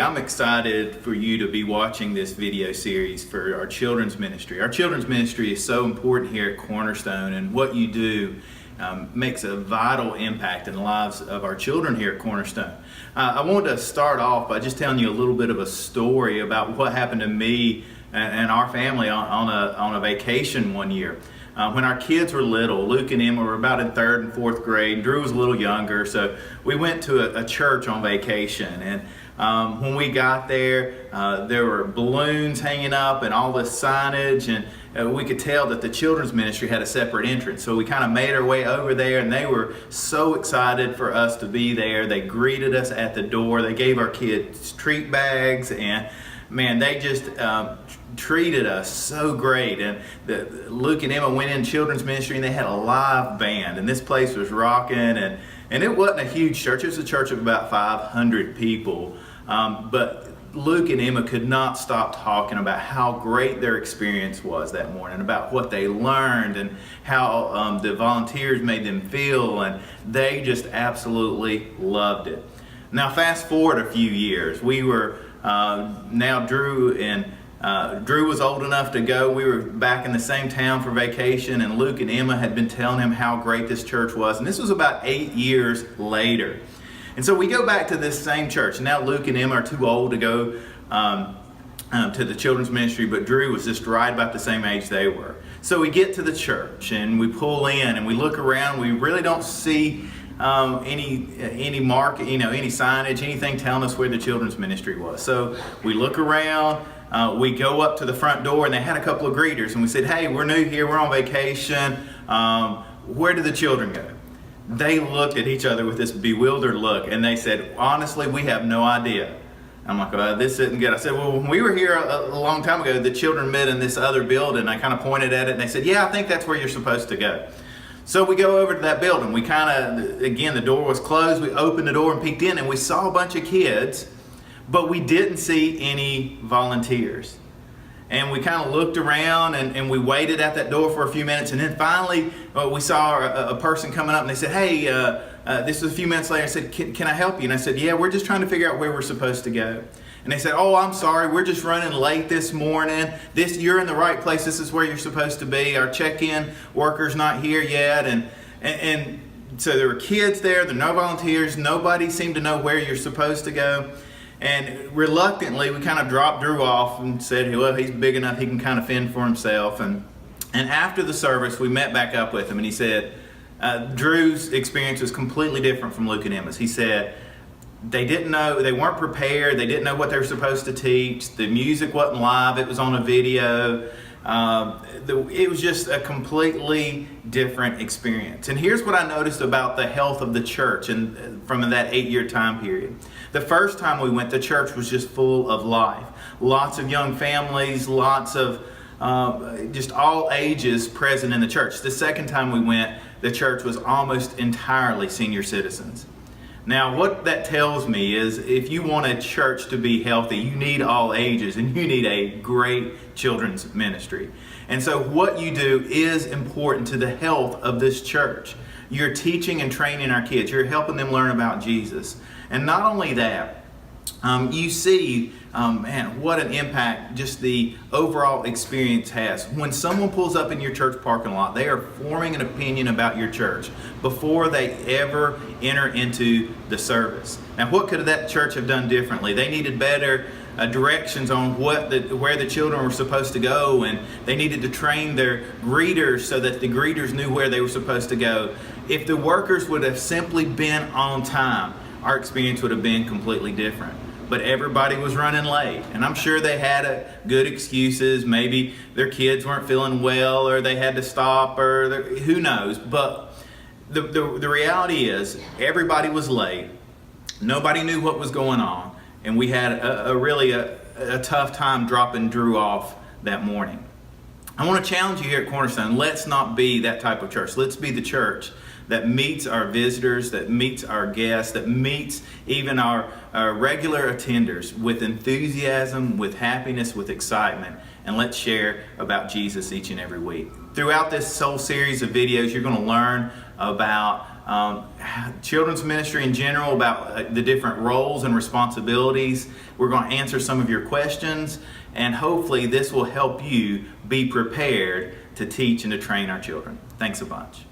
I'm excited for you to be watching this video series for our children's ministry. Our children's ministry is so important here at Cornerstone, and what you do makes a vital impact in the lives of our children here at Cornerstone. I wanted to start off by just telling you a little bit of a story about what happened to me and our family on a vacation one year. When our kids were little, Luke and Emma were about in 3rd and 4th grade. Drew was a little younger, so we went to a church on vacation. And when we got there, there were balloons hanging up and all this signage, and we could tell that the children's ministry had a separate entrance. So we kind of made our way over there, and they were so excited for us to be there. They greeted us at the door. They gave our kids treat bags, and man, they just treated us so great. And Luke and Emma went in children's ministry, and they had a live band, and this place was rocking. And it wasn't a huge church. It was a church of about 500 people. But Luke and Emma could not stop talking about how great their experience was that morning, about what they learned and how the volunteers made them feel, and they just absolutely loved it. Now fast forward a few years. We were now Drew was old enough to go. We were back in the same town for vacation, and Luke and Emma had been telling him how great this church was. And this was about 8 years later. And so we go back to this same church. Now Luke and Emma are too old to go to the children's ministry, but Drew was just right about the same age they were. So we get to the church, and we pull in, and we look around. We really don't see any mark, any signage, anything telling us where the children's ministry was. So we look around. We go up to the front door, and they had a couple of greeters, and we said, "Hey, we're new here. We're on vacation. Where do the children go?" They looked at each other with this bewildered look, and they said, "Honestly, we have no idea." I'm like, "This isn't good." I said, "Well, when we were here a long time ago, the children met in this other building." I kind of pointed at it, and they said, "Yeah, I think that's where you're supposed to go." So we go over to that building. We again, the door was closed. We opened the door and peeked in, and we saw a bunch of kids, but we didn't see any volunteers. And we kind of looked around, and we waited at that door for a few minutes, and then finally we saw a person coming up, and they said, "Hey, this was a few minutes later." I said, can I help you?" And I said, "Yeah, we're just trying to figure out where we're supposed to go." And they said, "Oh, I'm sorry, we're just running late this morning. You're in the right place. This is where you're supposed to be. Our check-in worker's not here yet." And so there were kids there, there were no volunteers, nobody seemed to know where you're supposed to go. And reluctantly, we kind of dropped Drew off and said, "Well, he's big enough, he can kind of fend for himself." And after the service, we met back up with him, and he said, Drew's experience was completely different from Luke and Emma's. He said, they didn't know, they weren't prepared, they didn't know what they were supposed to teach, the music wasn't live, it was on a video. It was just a completely different experience. And here's what I noticed about the health of the church and from that 8-year time period. The first time we went, the church was just full of life. Lots of young families, lots of just all ages present in the church. The second time we went, the church was almost entirely senior citizens. Now, what that tells me is if you want a church to be healthy, you need all ages, and you need a great children's ministry. And so what you do is important to the health of this church. You're teaching and training our kids. You're helping them learn about Jesus. And not only that, you see, man, what an impact just the overall experience has. When someone pulls up in your church parking lot, they are forming an opinion about your church before they ever enter into the service. Now, what could that church have done differently? They needed better directions on where the children were supposed to go, and they needed to train their greeters so that the greeters knew where they were supposed to go. If the workers would have simply been on time, our experience would have been completely different. But everybody was running late, and I'm sure they had good excuses. Maybe their kids weren't feeling well, or they had to stop, or who knows. But the reality is everybody was late. Nobody knew what was going on, and we had a really tough time dropping Drew off that morning. I want to challenge you here at Cornerstone. Let's not be that type of church. Let's be the church that meets our visitors, that meets our guests, that meets even our regular attenders with enthusiasm, with happiness, with excitement. And let's share about Jesus each and every week. Throughout this whole series of videos, you're going to learn about children's ministry in general, about the different roles and responsibilities. We're going to answer some of your questions, and hopefully this will help you be prepared to teach and to train our children. Thanks a bunch.